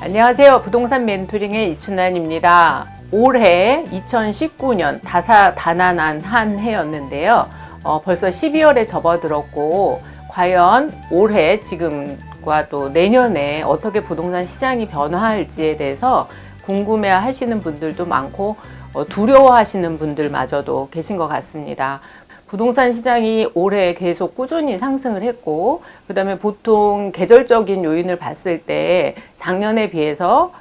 안녕하세요. 부동산 멘토링의 이춘환입니다. 올해 2019년 다사다난한 한 해였는데요. 벌써 12월에 접어들었고 과연 올해 지금과 또 내년에 어떻게 부동산 시장이 변화할지에 대해서 궁금해 하시는 분들도 많고 두려워하시는 분들마저도 계신 것 같습니다. 부동산 시장이 올해 계속 꾸준히 상승을 했고, 그 다음에 보통 계절적인 요인을 봤을 때 작년에 비해서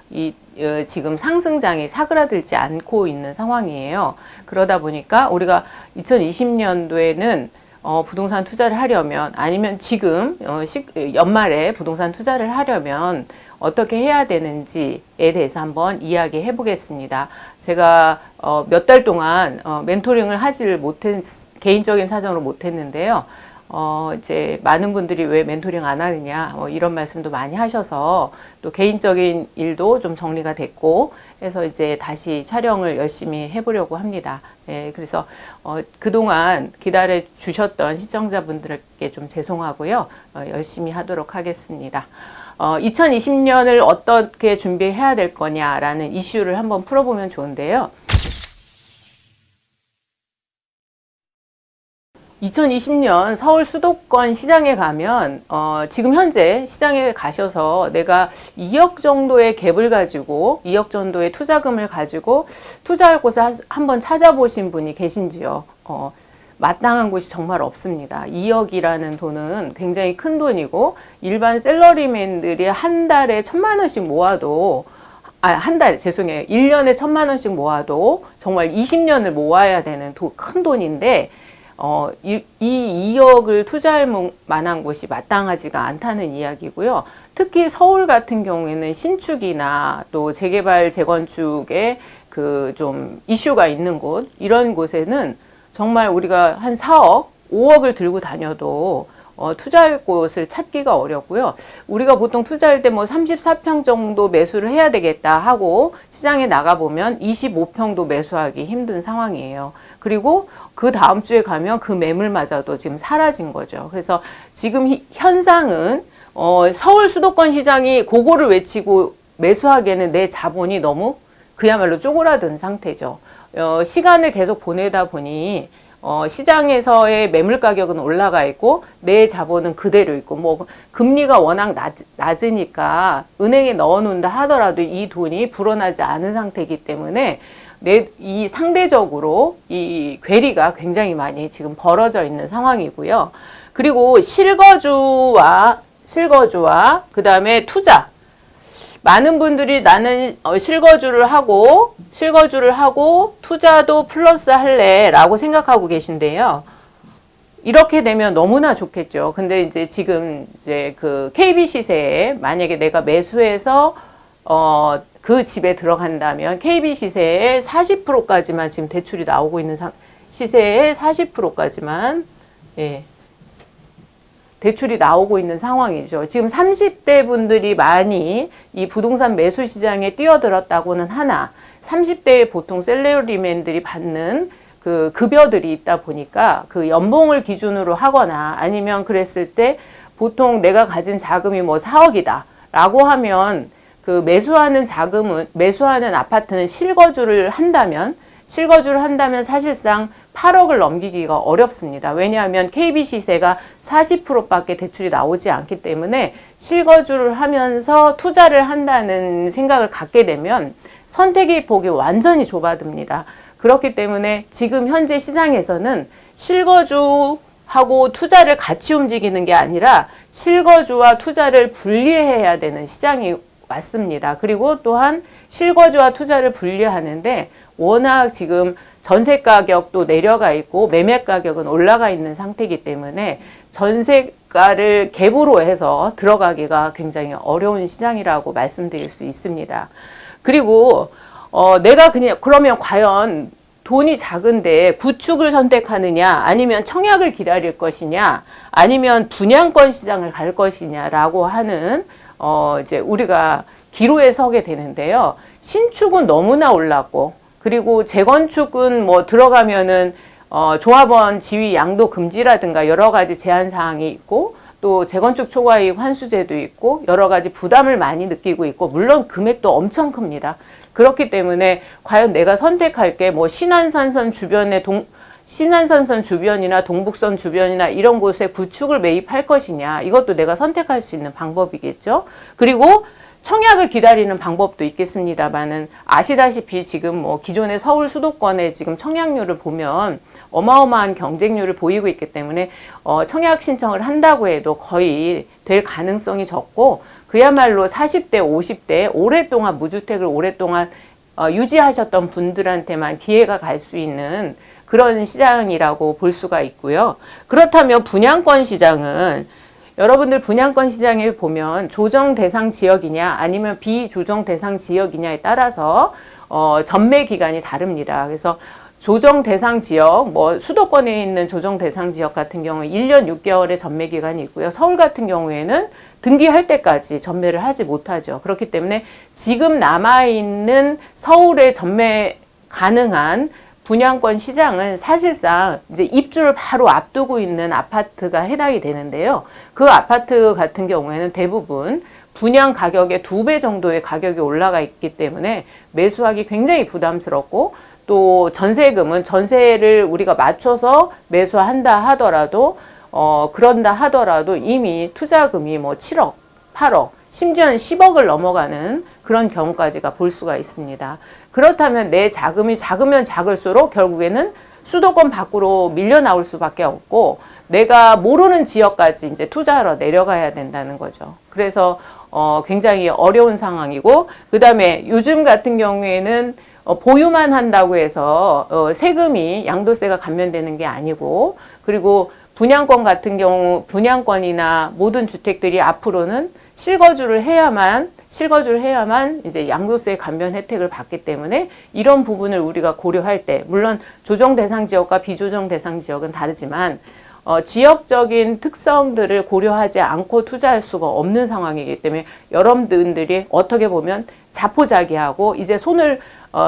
지금 상승장이 사그라들지 않고 있는 상황이에요. 그러다 보니까 우리가 2020년도에는 부동산 투자를 하려면, 아니면 지금 연말에 부동산 투자를 하려면 어떻게 해야 되는지에 대해서 한번 이야기해 보겠습니다. 제가 몇 달 동안 멘토링을 하지를 개인적인 사정으로 못했는데요. 이제 많은 분들이 왜 멘토링 안 하느냐 이런 말씀도 많이 하셔서 또 개인적인 일도 좀 정리가 됐고 해서 이제 다시 촬영을 열심히 해보려고 합니다. 네, 그래서 그동안 기다려 주셨던 시청자분들께 좀 죄송하고요. 열심히 하도록 하겠습니다. 2020년을 어떻게 준비해야 될 거냐라는 이슈를 한번 풀어보면 좋은데요. 2020년 서울 수도권 시장에 가면 지금 현재 시장에 가셔서 내가 2억 정도의 갭을 가지고 2억 정도의 투자금을 가지고 투자할 곳을 한번 찾아보신 분이 계신지요? 마땅한 곳이 정말 없습니다. 2억이라는 돈은 굉장히 큰 돈이고 일반 셀러리맨들이 한 달에 1,000만 원씩 모아도 한 달, 죄송해요. 1년에 1,000만 원씩 모아도 정말 20년을 모아야 되는 큰 돈인데 이 2억을 투자할 만한 곳이 마땅하지가 않다는 이야기고요. 특히 서울 같은 경우에는 신축이나 또 재개발, 재건축에 좀 이슈가 있는 곳, 이런 곳에는 정말 우리가 한 4억, 5억을 들고 다녀도 투자할 곳을 찾기가 어렵고요. 우리가 보통 투자할 때 34평 정도 매수를 해야 되겠다 하고 시장에 나가보면 25평도 매수하기 힘든 상황이에요. 그리고 그 다음 주에 가면 그 매물마저도 지금 사라진 거죠. 그래서 지금 현상은 서울 수도권 시장이 그거를 외치고 매수하기에는 내 자본이 너무 그야말로 쪼그라든 상태죠. 시간을 계속 보내다 보니 시장에서의 매물 가격은 올라가 있고 내 자본은 그대로 있고 금리가 워낙 낮으니까 은행에 넣어 놓는다 하더라도 이 돈이 불어나지 않은 상태이기 때문에 이 상대적으로 이 괴리가 굉장히 많이 지금 벌어져 있는 상황이고요. 그리고 실거주와 그 다음에 투자. 많은 분들이 나는 실거주를 하고 투자도 플러스 할래 라고 생각하고 계신데요. 이렇게 되면 너무나 좋겠죠. 근데 이제 지금 그 KB 시세에 만약에 내가 매수해서 그 집에 들어간다면 KB 시세의 40%까지만 지금 대출이 나오고 있는 시세의 40%까지만 대출이 나오고 있는 상황이죠. 지금 30대 분들이 많이 이 부동산 매수 시장에 뛰어들었다고는 하나 30대의 보통 셀러리맨들이 받는 그 급여들이 있다 보니까 그 연봉을 기준으로 하거나 아니면 그랬을 때 보통 내가 가진 자금이 4억이다 라고 하면 그 매수하는 아파트는 실거주를 한다면 사실상 8억을 넘기기가 어렵습니다. 왜냐하면 KB 시세가 40%밖에 대출이 나오지 않기 때문에 실거주를 하면서 투자를 한다는 생각을 갖게 되면 선택의 폭이 완전히 좁아듭니다. 그렇기 때문에 지금 현재 시장에서는 실거주하고 투자를 같이 움직이는 게 아니라 실거주와 투자를 분리해야 되는 시장이 왔습니다. 그리고 또한 실거주와 투자를 분리하는데 워낙 지금 전세 가격도 내려가 있고 매매 가격은 올라가 있는 상태이기 때문에 전세가를 갭으로 해서 들어가기가 굉장히 어려운 시장이라고 말씀드릴 수 있습니다. 그리고 내가 그러면 과연 돈이 작은데 구축을 선택하느냐 아니면 청약을 기다릴 것이냐 아니면 분양권 시장을 갈 것이냐라고 하는 이제 우리가 기로에 서게 되는데요. 신축은 너무나 올랐고 그리고 재건축은 들어가면은 조합원 지위 양도 금지라든가 여러 가지 제한 사항이 있고 또 재건축 초과이익 환수제도 있고 여러 가지 부담을 많이 느끼고 있고 물론 금액도 엄청 큽니다. 그렇기 때문에 과연 내가 선택할 게 뭐 신안산선 주변에 신안산선 주변이나 동북선 주변이나 이런 곳에 구축을 매입할 것이냐, 이것도 내가 선택할 수 있는 방법이겠죠. 그리고 청약을 기다리는 방법도 있겠습니다만은 아시다시피 지금 뭐 기존의 서울 수도권의 지금 청약률을 보면 어마어마한 경쟁률을 보이고 있기 때문에 청약 신청을 한다고 해도 거의 될 가능성이 적고, 그야말로 40대, 50대 오랫동안 무주택을 오랫동안 유지하셨던 분들한테만 기회가 갈 수 있는 그런 시장이라고 볼 수가 있고요. 그렇다면 분양권 시장은 여러분들 분양권 시장에 보면 조정 대상 지역이냐 아니면 비조정 대상 지역이냐에 따라서 전매 기간이 다릅니다. 그래서 조정 대상 지역, 뭐 수도권에 있는 조정 대상 지역 같은 경우는 1년 6개월의 전매 기간이 있고요. 서울 같은 경우에는 등기할 때까지 전매를 하지 못하죠. 그렇기 때문에 지금 남아있는 서울에 전매 가능한 분양권 시장은 사실상 이제 입주를 바로 앞두고 있는 아파트가 해당이 되는데요. 그 아파트 같은 경우에는 대부분 분양 가격의 2배 정도의 가격이 올라가 있기 때문에 매수하기 굉장히 부담스럽고, 또 전세금은 전세를 우리가 맞춰서 매수한다 하더라도 그런다 하더라도 이미 투자금이 뭐 7억, 8억, 심지어는 10억을 넘어가는 그런 경우까지가 볼 수가 있습니다. 그렇다면 내 자금이 작으면 작을수록 결국에는 수도권 밖으로 밀려 나올 수밖에 없고, 내가 모르는 지역까지 이제 투자하러 내려가야 된다는 거죠. 그래서 굉장히 어려운 상황이고, 그 다음에 요즘 같은 경우에는 보유만 한다고 해서 세금이 양도세가 감면되는 게 아니고, 그리고 분양권 같은 경우 분양권이나 모든 주택들이 앞으로는 실거주를 해야만 이제 양도세 감면 혜택을 받기 때문에 이런 부분을 우리가 고려할 때, 물론 조정 대상 지역과 비조정 대상 지역은 다르지만 지역적인 특성들을 고려하지 않고 투자할 수가 없는 상황이기 때문에 여러분들이 어떻게 보면 자포자기하고 이제 손을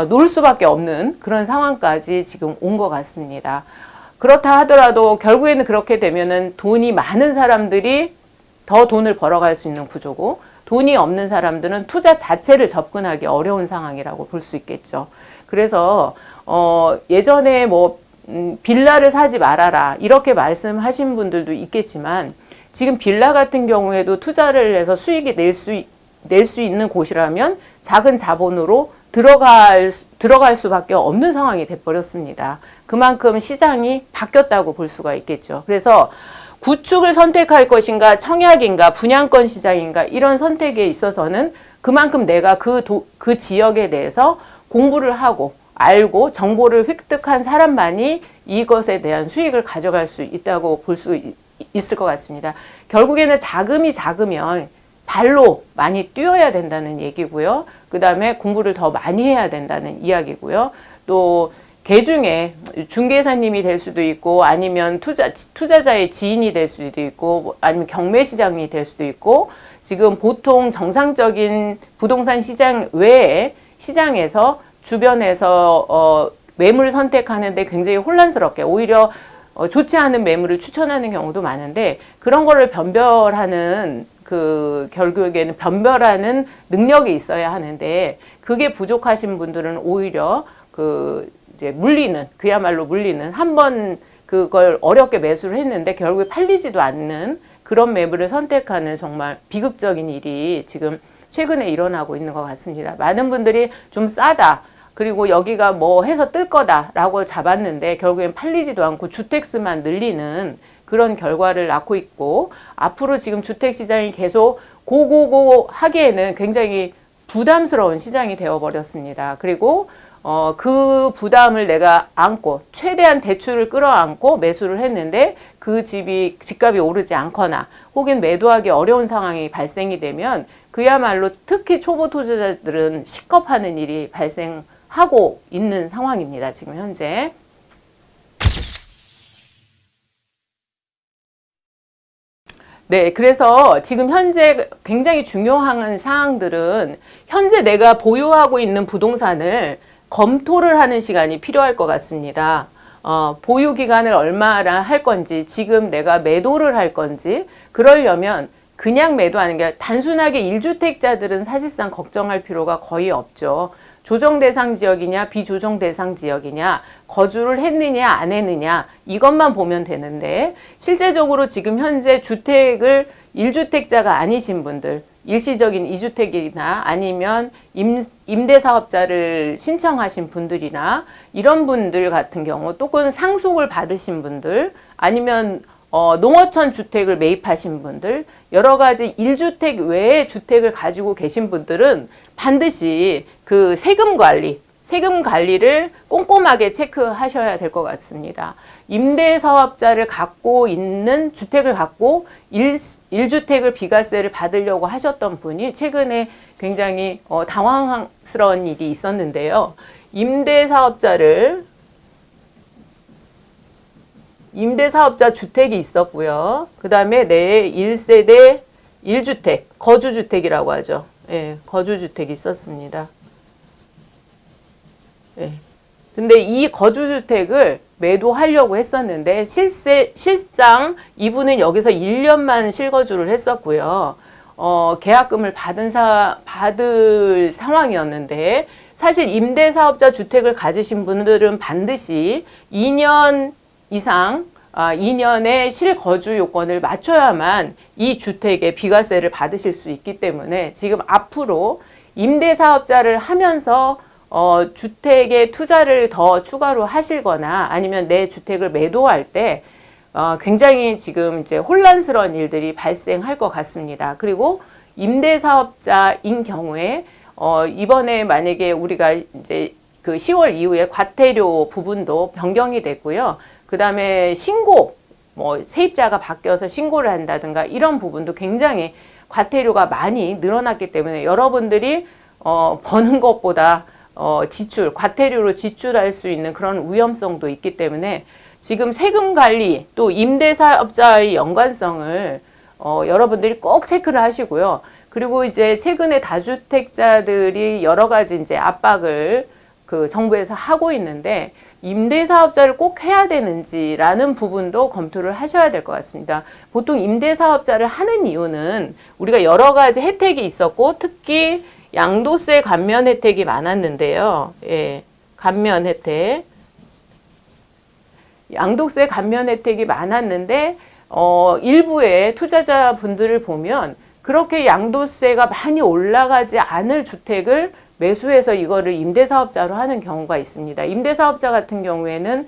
놓을 수밖에 없는 그런 상황까지 지금 온 것 같습니다. 그렇다 하더라도 결국에는 그렇게 되면은 돈이 많은 사람들이 더 돈을 벌어갈 수 있는 구조고, 돈이 없는 사람들은 투자 자체를 접근하기 어려운 상황이라고 볼 수 있겠죠. 그래서 예전에 뭐 빌라를 사지 말아라 이렇게 말씀하신 분들도 있겠지만, 지금 빌라 같은 경우에도 투자를 해서 수익이 낼 수 있는 곳이라면 작은 자본으로 들어갈 수밖에 없는 상황이 돼버렸습니다. 그만큼 시장이 바뀌었다고 볼 수가 있겠죠. 그래서 구축을 선택할 것인가, 청약인가, 분양권 시장인가, 이런 선택에 있어서는 그만큼 내가 그 지역에 대해서 공부를 하고 알고 정보를 획득한 사람만이 이것에 대한 수익을 가져갈 수 있다고 볼 수 있을 것 같습니다. 결국에는 자금이 작으면 발로 많이 뛰어야 된다는 얘기고요. 그 다음에 공부를 더 많이 해야 된다는 이야기고요. 또 개중에 중개사님이 될 수도 있고, 아니면 투자자의 지인이 될 수도 있고, 아니면 경매시장이 될 수도 있고, 지금 보통 정상적인 부동산 시장 외에 시장에서 주변에서 매물 선택하는데 굉장히 혼란스럽게 오히려 좋지 않은 매물을 추천하는 경우도 많은데, 그런 거를 변별하는 결국에는 변별하는 능력이 있어야 하는데, 그게 부족하신 분들은 오히려 이제 그야말로 물리는, 한번 그걸 어렵게 매수를 했는데 결국에 팔리지도 않는 그런 매물을 선택하는 정말 비극적인 일이 지금 최근에 일어나고 있는 것 같습니다. 많은 분들이 좀 싸다, 그리고 여기가 뭐 해서 뜰 거다라고 잡았는데 결국엔 팔리지도 않고 주택수만 늘리는 그런 결과를 낳고 있고, 앞으로 지금 주택시장이 계속 고고고 하기에는 굉장히 부담스러운 시장이 되어버렸습니다. 그리고 그 부담을 내가 안고 최대한 대출을 끌어안고 매수를 했는데 그 집값이 오르지 않거나 혹은 매도하기 어려운 상황이 발생이 되면 그야말로 특히 초보 투자자들은 식겁하는 일이 발생하고 있는 상황입니다. 지금 현재. 네, 그래서 지금 현재 굉장히 중요한 사항들은 현재 내가 보유하고 있는 부동산을 검토를 하는 시간이 필요할 것 같습니다. 보유 기간을 얼마나 할 건지, 지금 내가 매도를 할 건지, 그러려면 그냥 매도하는 게 단순하게 1주택자들은 사실상 걱정할 필요가 거의 없죠. 조정 대상 지역이냐 비조정 대상 지역이냐, 거주를 했느냐 안 했느냐, 이것만 보면 되는데, 실제적으로 지금 현재 주택을 1주택자가 아니신 분들, 일시적인 2주택이나 아니면 임대사업자를 신청하신 분들이나 이런 분들 같은 경우, 또는 상속을 받으신 분들, 아니면 농어촌 주택을 매입하신 분들, 여러 가지 1주택 외의 주택을 가지고 계신 분들은 반드시 그 세금 관리를 꼼꼼하게 체크하셔야 될 것 같습니다. 임대사업자를 갖고 있는 주택을 갖고 1주택을 비과세를 받으려고 하셨던 분이 최근에 굉장히 당황스러운 일이 있었는데요. 임대사업자 주택이 있었고요. 그 다음에 내 1세대 1주택, 거주주택이라고 하죠. 예, 거주주택이 있었습니다. 예. 근데 이 거주주택을 매도하려고 했었는데, 실상 이분은 여기서 1년만 실거주를 했었고요. 계약금을 받을 상황이었는데, 사실 임대사업자 주택을 가지신 분들은 반드시 2년 이상, 2년의 실거주 요건을 맞춰야만 이 주택에 비과세를 받으실 수 있기 때문에, 지금 앞으로 임대사업자를 하면서 주택에 투자를 더 추가로 하시거나 아니면 내 주택을 매도할 때 굉장히 지금 이제 혼란스러운 일들이 발생할 것 같습니다. 그리고 임대사업자인 경우에 이번에 만약에 우리가 이제 그 10월 이후에 과태료 부분도 변경이 됐고요. 그 다음에 신고, 세입자가 바뀌어서 신고를 한다든가 이런 부분도 굉장히 과태료가 많이 늘어났기 때문에, 여러분들이 버는 것보다 과태료로 지출할 수 있는 그런 위험성도 있기 때문에, 지금 세금 관리 또 임대사업자의 연관성을 여러분들이 꼭 체크를 하시고요. 그리고 이제 최근에 다주택자들이 여러 가지 이제 압박을 그 정부에서 하고 있는데, 임대사업자를 꼭 해야 되는지라는 부분도 검토를 하셔야 될 것 같습니다. 보통 임대사업자를 하는 이유는 우리가 여러 가지 혜택이 있었고, 특히 양도세 감면 혜택이 많았는데요. 예, 감면 혜택. 양도세 감면 혜택이 많았는데, 일부의 투자자 분들을 보면 그렇게 양도세가 많이 올라가지 않을 주택을 매수해서 이거를 임대사업자로 하는 경우가 있습니다. 임대사업자 같은 경우에는,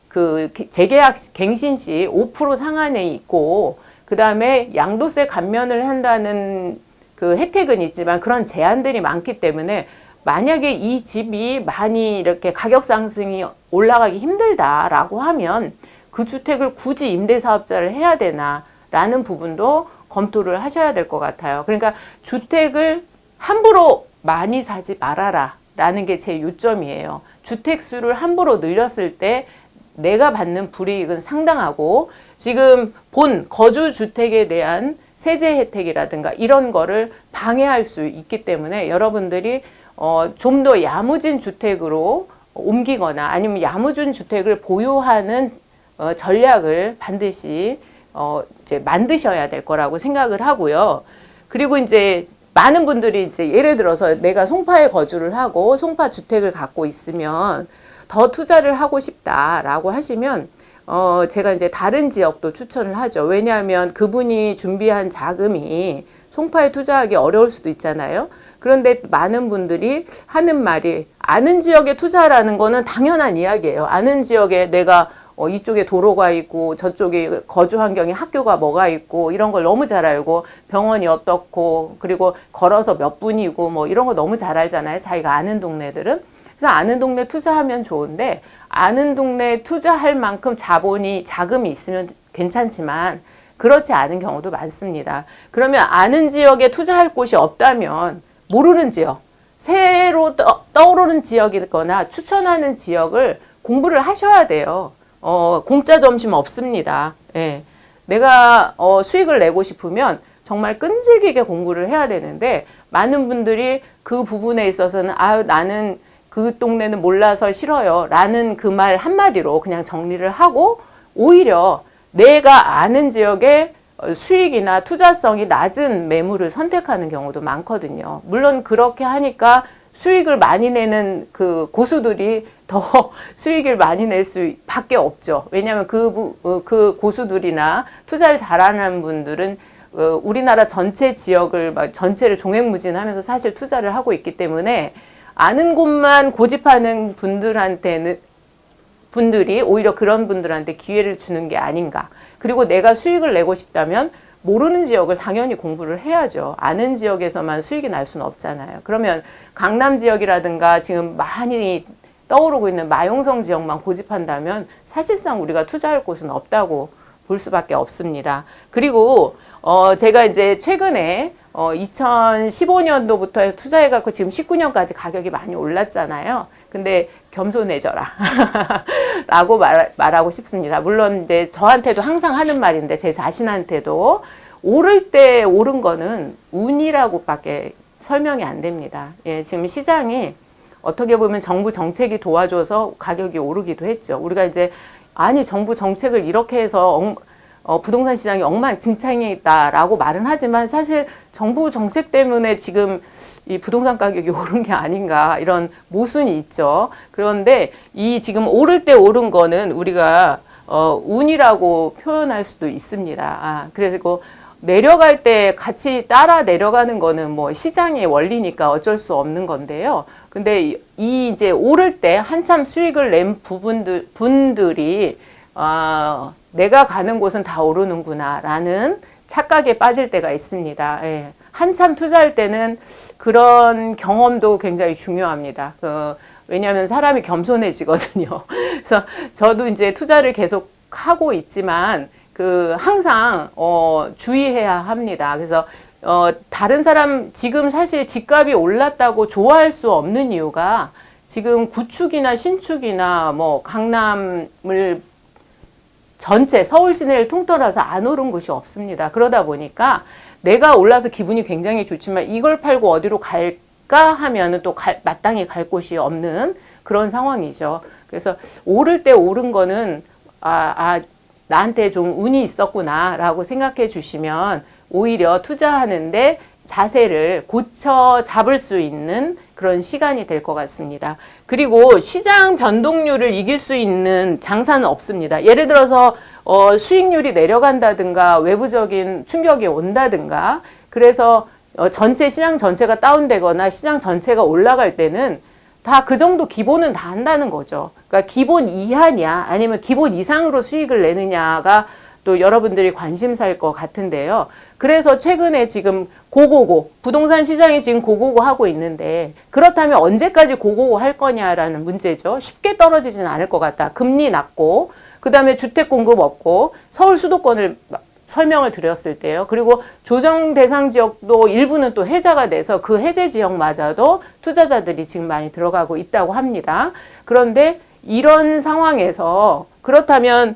그 재계약 갱신 시 5% 상한에 있고, 그 다음에 양도세 감면을 한다는 그 혜택은 있지만 그런 제한들이 많기 때문에, 만약에 이 집이 많이 이렇게 가격 상승이 올라가기 힘들다라고 하면 그 주택을 굳이 임대사업자를 해야 되나라는 부분도 검토를 하셔야 될 것 같아요. 그러니까 주택을 함부로 많이 사지 말아라 라는 게 제 요점이에요. 주택수를 함부로 늘렸을 때 내가 받는 불이익은 상당하고, 지금 본 거주주택에 대한 세제 혜택이라든가 이런 거를 방해할 수 있기 때문에, 여러분들이 좀 더 야무진 주택으로 옮기거나 아니면 야무진 주택을 보유하는 전략을 반드시 이제 만드셔야 될 거라고 생각을 하고요. 그리고 이제 많은 분들이 이제 예를 들어서 내가 송파에 거주를 하고 송파 주택을 갖고 있으면 더 투자를 하고 싶다라고 하시면, 제가 이제 다른 지역도 추천을 하죠. 왜냐하면 그분이 준비한 자금이 송파에 투자하기 어려울 수도 있잖아요. 그런데 많은 분들이 하는 말이, 아는 지역에 투자라는 거는 당연한 이야기예요. 아는 지역에 내가 이쪽에 도로가 있고 저쪽에 거주 환경에 학교가 뭐가 있고 이런 걸 너무 잘 알고, 병원이 어떻고, 그리고 걸어서 몇 분이고 뭐 이런 거 너무 잘 알잖아요. 자기가 아는 동네들은. 그래서 아는 동네 투자하면 좋은데, 아는 동네 투자할 만큼 자금이 있으면 괜찮지만 그렇지 않은 경우도 많습니다. 그러면 아는 지역에 투자할 곳이 없다면 모르는 지역, 새로 떠오르는 지역이거나 추천하는 지역을 공부를 하셔야 돼요. 공짜 점심 없습니다. 예. 내가 수익을 내고 싶으면 정말 끈질기게 공부를 해야 되는데, 많은 분들이 그 부분에 있어서는 나는 그 동네는 몰라서 싫어요 라는 그 말 한마디로 그냥 정리를 하고 오히려 내가 아는 지역에 수익이나 투자성이 낮은 매물을 선택하는 경우도 많거든요. 물론 그렇게 하니까 수익을 많이 내는 그 고수들이 더 수익을 많이 낼 수밖에 없죠. 왜냐하면 그 고수들이나 투자를 잘하는 분들은 우리나라 전체 지역을 전체를 종횡무진하면서 사실 투자를 하고 있기 때문에 아는 곳만 고집하는 분들이 오히려 그런 분들한테 기회를 주는 게 아닌가. 그리고 내가 수익을 내고 싶다면 모르는 지역을 당연히 공부를 해야죠. 아는 지역에서만 수익이 날 수는 없잖아요. 그러면 강남 지역이라든가 지금 많이 떠오르고 있는 마용성 지역만 고집한다면 사실상 우리가 투자할 곳은 없다고 볼 수밖에 없습니다. 그리고 제가 이제 최근에 2015년도부터 해서 투자해갖고 지금 19년까지 가격이 많이 올랐잖아요. 근데 겸손해져라 라고 말하고 싶습니다. 물론 이제 저한테도 항상 하는 말인데 제 자신한테도 오를 때 오른 거는 운이라고밖에 설명이 안 됩니다. 예, 지금 시장이 어떻게 보면 정부 정책이 도와줘서 가격이 오르기도 했죠. 우리가 이제 아니 정부 정책을 이렇게 해서 부동산 시장이 엉망진창이다라고 말은 하지만 사실 정부 정책 때문에 지금 이 부동산 가격이 오른 게 아닌가 이런 모순이 있죠. 그런데 이 지금 오를 때 오른 거는 우리가 운이라고 표현할 수도 있습니다. 그래서 내려갈 때 같이 따라 내려가는 거는 뭐 시장의 원리니까 어쩔 수 없는 건데요. 근데 이 이제 오를 때 한참 수익을 낸 분들이 내가 가는 곳은 다 오르는구나 라는 착각에 빠질 때가 있습니다. 예. 한참 투자할 때는 그런 경험도 굉장히 중요합니다. 왜냐하면 사람이 겸손해지거든요. 그래서 저도 이제 투자를 계속 하고 있지만 항상 주의해야 합니다. 그래서 다른 사람 지금 사실 집값이 올랐다고 좋아할 수 없는 이유가 지금 구축이나 신축이나 뭐 강남을 전체 서울 시내를 통틀어서 안 오른 곳이 없습니다. 그러다 보니까 내가 올라서 기분이 굉장히 좋지만 이걸 팔고 어디로 갈까 하면은 또 마땅히 갈 곳이 없는 그런 상황이죠. 그래서 오를 때 오른 거는 나한테 좀 운이 있었구나라고 생각해 주시면 오히려 투자하는데 자세를 고쳐 잡을 수 있는 그런 시간이 될 것 같습니다. 그리고 시장 변동률을 이길 수 있는 장사는 없습니다. 예를 들어서 수익률이 내려간다든가 외부적인 충격이 온다든가 그래서 시장 전체가 다운되거나 시장 전체가 올라갈 때는 다 그 정도 기본은 다 한다는 거죠. 그러니까 기본 이하냐 아니면 기본 이상으로 수익을 내느냐가 또 여러분들이 관심사일 것 같은데요. 그래서 최근에 지금 고고고 부동산 시장이 지금 고고고 하고 있는데 그렇다면 언제까지 고고고 할 거냐라는 문제죠. 쉽게 떨어지진 않을 것 같다. 금리 낮고 그 다음에 주택 공급 없고 서울 수도권을 설명을 드렸을 때요. 그리고 조정 대상 지역도 일부는 또 해제가 돼서 그 해제 지역마저도 투자자들이 지금 많이 들어가고 있다고 합니다. 그런데 이런 상황에서 그렇다면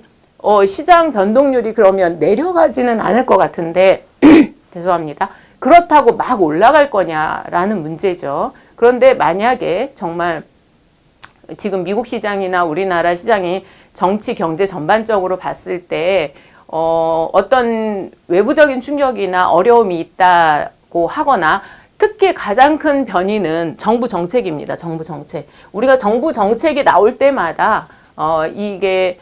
시장 변동률이 그러면 내려가지는 않을 것 같은데 죄송합니다. 그렇다고 막 올라갈 거냐라는 문제죠. 그런데 만약에 정말 지금 미국 시장이나 우리나라 시장이 정치 경제 전반적으로 봤을 때 어떤 외부적인 충격이나 어려움이 있다고 하거나 특히 가장 큰 변이는 정부 정책입니다. 정부 정책. 우리가 정부 정책이 나올 때마다 이게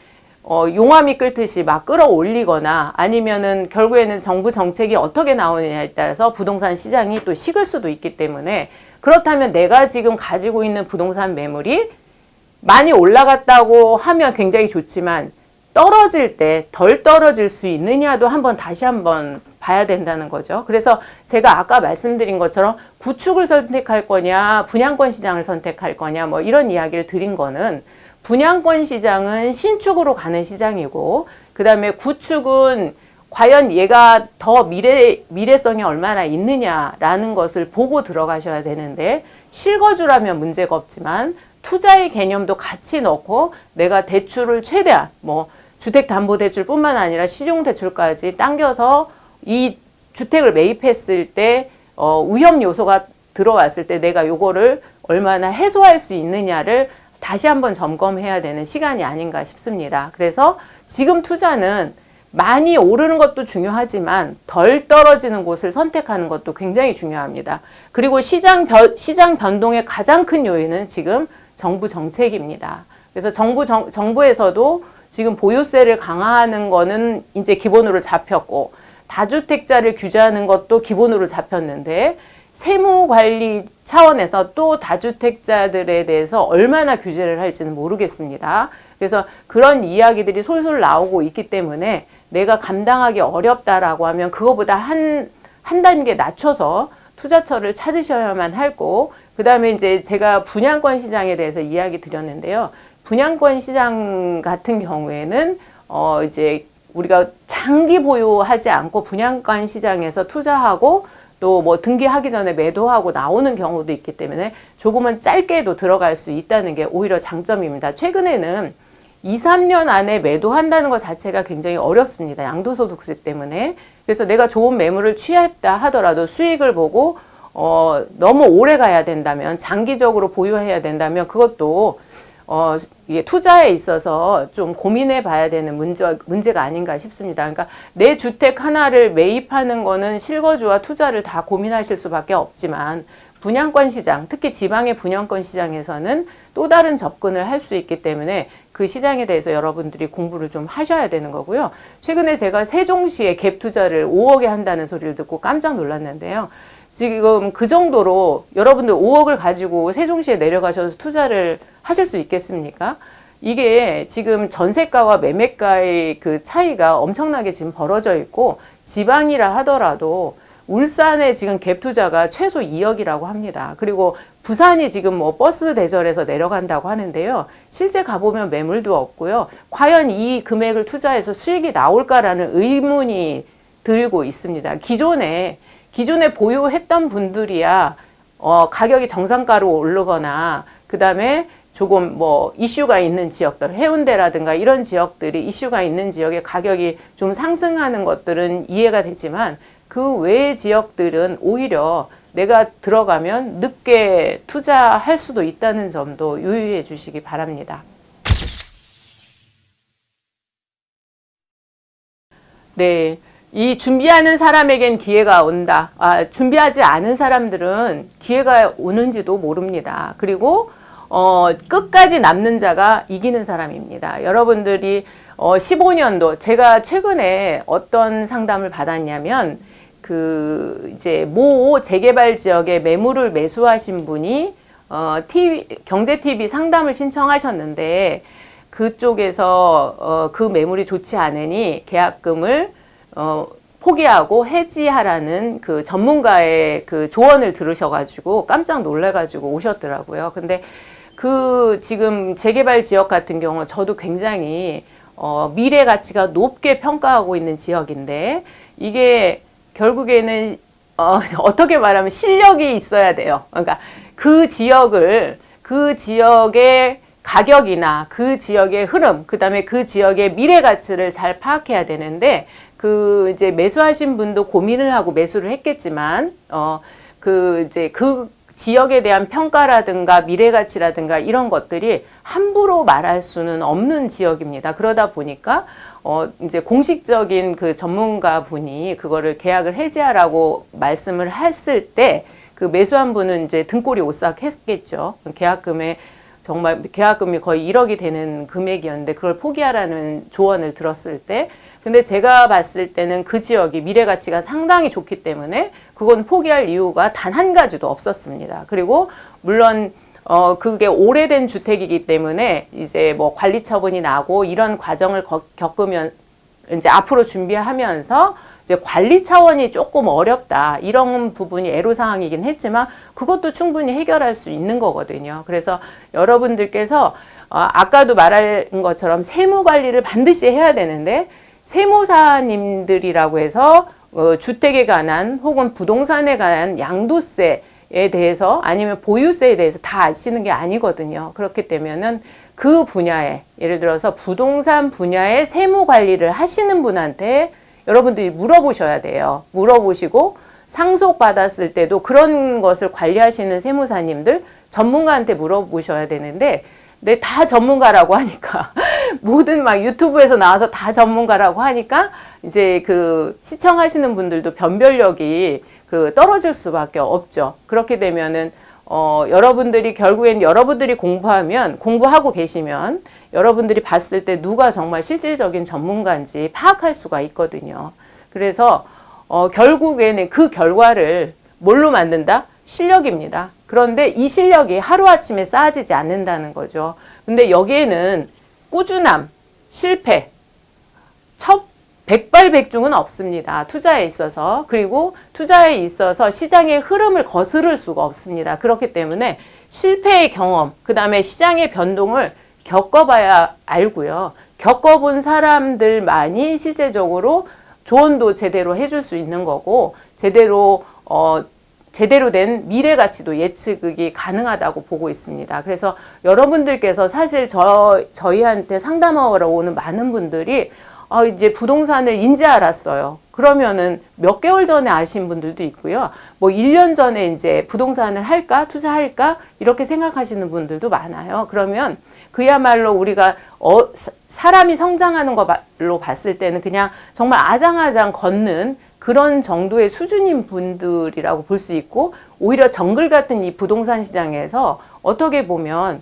용암이 끓듯이 막 끌어올리거나 아니면은 결국에는 정부 정책이 어떻게 나오느냐에 따라서 부동산 시장이 또 식을 수도 있기 때문에 그렇다면 내가 지금 가지고 있는 부동산 매물이 많이 올라갔다고 하면 굉장히 좋지만 떨어질 때 덜 떨어질 수 있느냐도 다시 한번 봐야 된다는 거죠. 그래서 제가 아까 말씀드린 것처럼 구축을 선택할 거냐 분양권 시장을 선택할 거냐 뭐 이런 이야기를 드린 거는 분양권 시장은 신축으로 가는 시장이고 그 다음에 구축은 과연 얘가 더 미래성이 얼마나 있느냐라는 것을 보고 들어가셔야 되는데 실거주라면 문제가 없지만 투자의 개념도 같이 넣고 내가 대출을 최대한 주택담보대출뿐만 아니라 신용대출까지 당겨서 이 주택을 매입했을 때 위험 요소가 들어왔을 때 내가 요거를 얼마나 해소할 수 있느냐를 다시 한번 점검해야 되는 시간이 아닌가 싶습니다. 그래서 지금 투자는 많이 오르는 것도 중요하지만 덜 떨어지는 곳을 선택하는 것도 굉장히 중요합니다. 그리고 시장 변동의 가장 큰 요인은 지금 정부 정책입니다. 그래서 정부에서도 지금 보유세를 강화하는 거는 이제 기본으로 잡혔고, 다주택자를 규제하는 것도 기본으로 잡혔는데, 세무관리 차원에서 또 다주택자들에 대해서 얼마나 규제를 할지는 모르겠습니다. 그래서 그런 이야기들이 솔솔 나오고 있기 때문에 내가 감당하기 어렵다라고 하면 그거보다 한 단계 낮춰서 투자처를 찾으셔야만 하고, 그 다음에 이제 제가 분양권 시장에 대해서 이야기 드렸는데요. 분양권 시장 같은 경우에는 이제 우리가 장기 보유하지 않고 분양권 시장에서 투자하고 또 뭐 등기하기 전에 매도하고 나오는 경우도 있기 때문에 조금은 짧게도 들어갈 수 있다는 게 오히려 장점입니다. 최근에는 2, 3년 안에 매도한다는 것 자체가 굉장히 어렵습니다. 양도소득세 때문에. 그래서 내가 좋은 매물을 취했다 하더라도 수익을 보고 너무 오래 가야 된다면, 장기적으로 보유해야 된다면 그것도 이게 투자에 있어서 좀 고민해 봐야 되는 문제가 아닌가 싶습니다. 그러니까 내 주택 하나를 매입하는 거는 실거주와 투자를 다 고민하실 수밖에 없지만, 분양권 시장, 특히 지방의 분양권 시장에서는 또 다른 접근을 할 수 있기 때문에 그 시장에 대해서 여러분들이 공부를 좀 하셔야 되는 거고요. 최근에 제가 세종시에 갭 투자를 5억에 한다는 소리를 듣고 깜짝 놀랐는데요. 지금 그 정도로 여러분들 5억을 가지고 세종시에 내려가셔서 투자를 하실 수 있겠습니까? 이게 지금 전세가와 매매가의 그 차이가 엄청나게 지금 벌어져 있고, 지방이라 하더라도 울산에 지금 갭 투자가 최소 2억이라고 합니다. 그리고 부산이 지금 뭐 버스 대절해서 내려간다고 하는데요. 실제 가보면 매물도 없고요. 과연 이 금액을 투자해서 수익이 나올까라는 의문이 들고 있습니다. 기존에 보유했던 분들이야 가격이 정상가로 오르거나, 그 다음에 조금 뭐 이슈가 있는 지역들, 해운대라든가 이런 지역들이 이슈가 있는 지역의 가격이 좀 상승하는 것들은 이해가 되지만, 그 외의 지역들은 오히려 내가 들어가면 늦게 투자할 수도 있다는 점도 유의해 주시기 바랍니다. 네. 이 준비하는 사람에겐 기회가 온다. 준비하지 않은 사람들은 기회가 오는지도 모릅니다. 그리고 끝까지 남는 자가 이기는 사람입니다. 여러분들이 15년도 제가 최근에 어떤 상담을 받았냐면, 이제 모 재개발 지역에 매물을 매수하신 분이 경제 TV 상담을 신청하셨는데, 그쪽에서 그 매물이 좋지 않으니 계약금을 포기하고 해지하라는 그 전문가의 그 조언을 들으셔가지고 깜짝 놀래가지고 오셨더라고요. 근데 지금 재개발 지역 같은 경우 저도 굉장히 미래 가치가 높게 평가하고 있는 지역인데, 이게 결국에는 어떻게 말하면 실력이 있어야 돼요. 그러니까 그 지역의 가격이나 그 지역의 흐름, 그 다음에 그 지역의 미래 가치를 잘 파악해야 되는데, 이제 매수하신 분도 고민을 하고 매수를 했겠지만, 그 지역에 대한 평가라든가 미래 가치라든가 이런 것들이 함부로 말할 수는 없는 지역입니다. 그러다 보니까, 이제 공식적인 그 전문가 분이 그거를 계약을 해지하라고 말씀을 했을 때, 그 매수한 분은 이제 등골이 오싹했겠죠. 계약금이 거의 1억이 되는 금액이었는데 그걸 포기하라는 조언을 들었을 때, 근데 제가 봤을 때는 그 지역이 미래 가치가 상당히 좋기 때문에 그건 포기할 이유가 단 한 가지도 없었습니다. 그리고 물론 그게 오래된 주택이기 때문에 이제 뭐 관리 처분이 나고 이런 과정을 겪으면 이제 앞으로 준비하면서 이제 관리 차원이 조금 어렵다, 이런 부분이 애로사항이긴 했지만 그것도 충분히 해결할 수 있는 거거든요. 그래서 여러분들께서 아까도 말한 것처럼 세무 관리를 반드시 해야 되는데, 세무사님들이라고 해서 주택에 관한 혹은 부동산에 관한 양도세에 대해서 아니면 보유세에 대해서 다 아시는 게 아니거든요. 그렇기 때문에는 그 분야에, 예를 들어서 부동산 분야의 세무 관리를 하시는 분한테 여러분들이 물어보셔야 돼요. 물어보시고 상속받았을 때도 그런 것을 관리하시는 세무사님들, 전문가한테 물어보셔야 되는데 네, 다 전문가라고 하니까 모든 막 유튜브에서 나와서 다 전문가라고 하니까 이제 그 시청하시는 분들도 변별력이 그 떨어질 수밖에 없죠. 그렇게 되면은 여러분들이 결국엔 여러분들이 공부하고 계시면 여러분들이 봤을 때 누가 정말 실질적인 전문가인지 파악할 수가 있거든요. 그래서 결국에는 그 결과를 뭘로 만든다? 실력입니다. 그런데 이 실력이 하루아침에 쌓아지지 않는다는 거죠. 근데 여기에는 꾸준함, 실패, 백발백중은 없습니다. 투자에 있어서. 그리고 투자에 있어서 시장의 흐름을 거스를 수가 없습니다. 그렇기 때문에 실패의 경험, 그 다음에 시장의 변동을 겪어봐야 알고요. 겪어본 사람들만이 실제적으로 조언도 제대로 해줄 수 있는 거고, 제대로 된 미래 가치도 예측이 가능하다고 보고 있습니다. 그래서 여러분들께서 사실 저희한테 상담하러 오는 많은 분들이 이제 부동산을 인제 알았어요. 그러면은 몇 개월 전에 아신 분들도 있고요. 뭐 1년 전에 이제 부동산을 할까, 투자할까, 이렇게 생각하시는 분들도 많아요. 그러면 그야말로 우리가 사람이 성장하는 걸로 봤을 때는 그냥 정말 아장아장 걷는 그런 정도의 수준인 분들이라고 볼 수 있고, 오히려 정글 같은 이 부동산 시장에서 어떻게 보면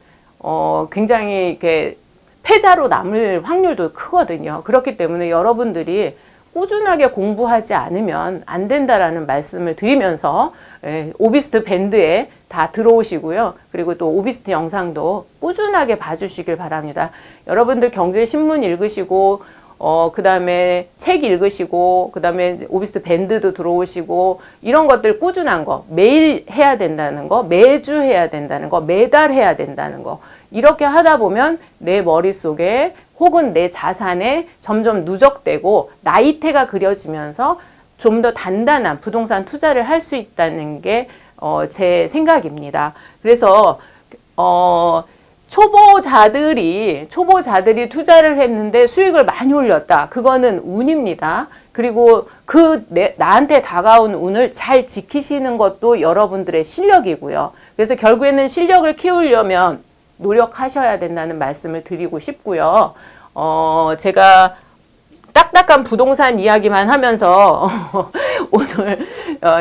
굉장히 이렇게 패자로 남을 확률도 크거든요. 그렇기 때문에 여러분들이 꾸준하게 공부하지 않으면 안 된다라는 말씀을 드리면서 오비스트 밴드에 다 들어오시고요. 그리고 또 오비스트 영상도 꾸준하게 봐주시길 바랍니다. 여러분들 경제신문 읽으시고 그 다음에 책 읽으시고, 그 다음에 오비스트 밴드도 들어오시고, 이런 것들 꾸준한 거, 매일 해야 된다는 거, 매주 해야 된다는 거, 매달 해야 된다는 거, 이렇게 하다 보면 내 머릿속에 혹은 내 자산에 점점 누적되고 나이테가 그려지면서 좀 더 단단한 부동산 투자를 할 수 있다는 게 제 생각입니다. 그래서 초보자들이 투자를 했는데 수익을 많이 올렸다. 그거는 운입니다. 그리고 나한테 다가온 운을 잘 지키시는 것도 여러분들의 실력이고요. 그래서 결국에는 실력을 키우려면 노력하셔야 된다는 말씀을 드리고 싶고요. 제가 딱딱한 부동산 이야기만 하면서 오늘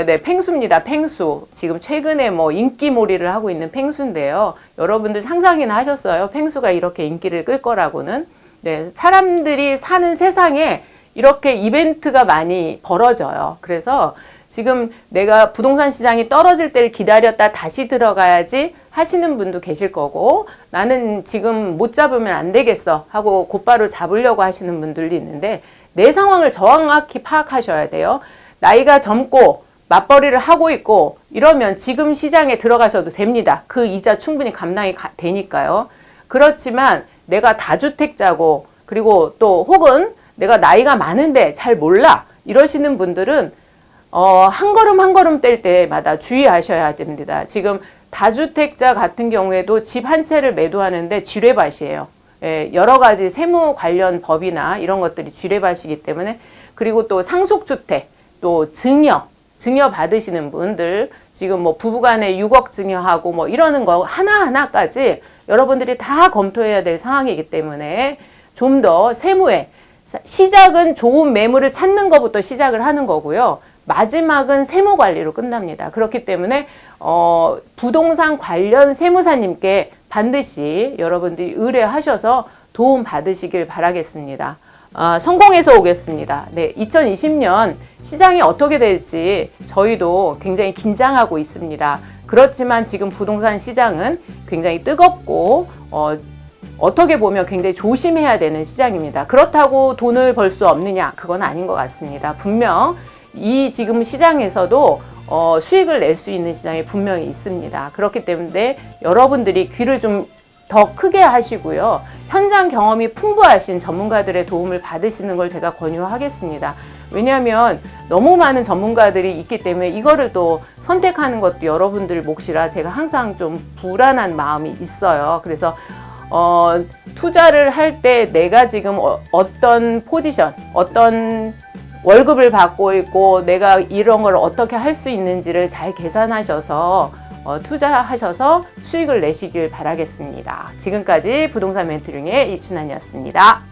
네, 팽수입니다. 팽수. 지금 최근에 뭐 인기몰이를 하고 있는 팽수인데요. 여러분들 상상이나 하셨어요? 팽수가 이렇게 인기를 끌 거라고는. 네, 사람들이 사는 세상에 이렇게 이벤트가 많이 벌어져요. 그래서 지금 내가 부동산 시장이 떨어질 때를 기다렸다 다시 들어가야지 하시는 분도 계실 거고, 나는 지금 못 잡으면 안 되겠어 하고 곧바로 잡으려고 하시는 분들도 있는데, 내 상황을 정확히 파악하셔야 돼요. 나이가 젊고 맞벌이를 하고 있고 이러면 지금 시장에 들어가셔도 됩니다. 그 이자 충분히 감당이 되니까요. 그렇지만 내가 다주택자고, 그리고 또 혹은 내가 나이가 많은데 잘 몰라 이러시는 분들은 한 걸음 한 걸음 뗄 때마다 주의하셔야 됩니다. 지금 다주택자 같은 경우에도 집 한 채를 매도하는데 쥐레밭이에요. 여러 가지 세무 관련 법이나 이런 것들이 쥐레밭이기 때문에, 그리고 또 상속주택, 또 증여 받으시는 분들, 지금 뭐 부부간에 6억 증여하고 뭐 이러는 거 하나하나까지 여러분들이 다 검토해야 될 상황이기 때문에 좀 더 세무에, 시작은 좋은 매물을 찾는 것부터 시작을 하는 거고요. 마지막은 세무 관리로 끝납니다. 그렇기 때문에 부동산 관련 세무사님께 반드시 여러분들이 의뢰하셔서 도움 받으시길 바라겠습니다. 성공해서 오겠습니다. 네, 2020년 시장이 어떻게 될지 저희도 굉장히 긴장하고 있습니다. 그렇지만 지금 부동산 시장은 굉장히 뜨겁고 어떻게 보면 굉장히 조심해야 되는 시장입니다. 그렇다고 돈을 벌 수 없느냐? 그건 아닌 것 같습니다. 분명 이 지금 시장에서도 수익을 낼 수 있는 시장이 분명히 있습니다. 그렇기 때문에 여러분들이 귀를 좀 더 크게 하시고요. 현장 경험이 풍부하신 전문가들의 도움을 받으시는 걸 제가 권유하겠습니다. 왜냐하면 너무 많은 전문가들이 있기 때문에 이거를 또 선택하는 것도 여러분들 몫이라 제가 항상 좀 불안한 마음이 있어요. 그래서 투자를 할 때 내가 지금 어떤 포지션, 어떤 월급을 받고 있고 내가 이런 걸 어떻게 할 수 있는지를 잘 계산하셔서 투자하셔서 수익을 내시길 바라겠습니다. 지금까지 부동산 멘토링의 이춘환이었습니다.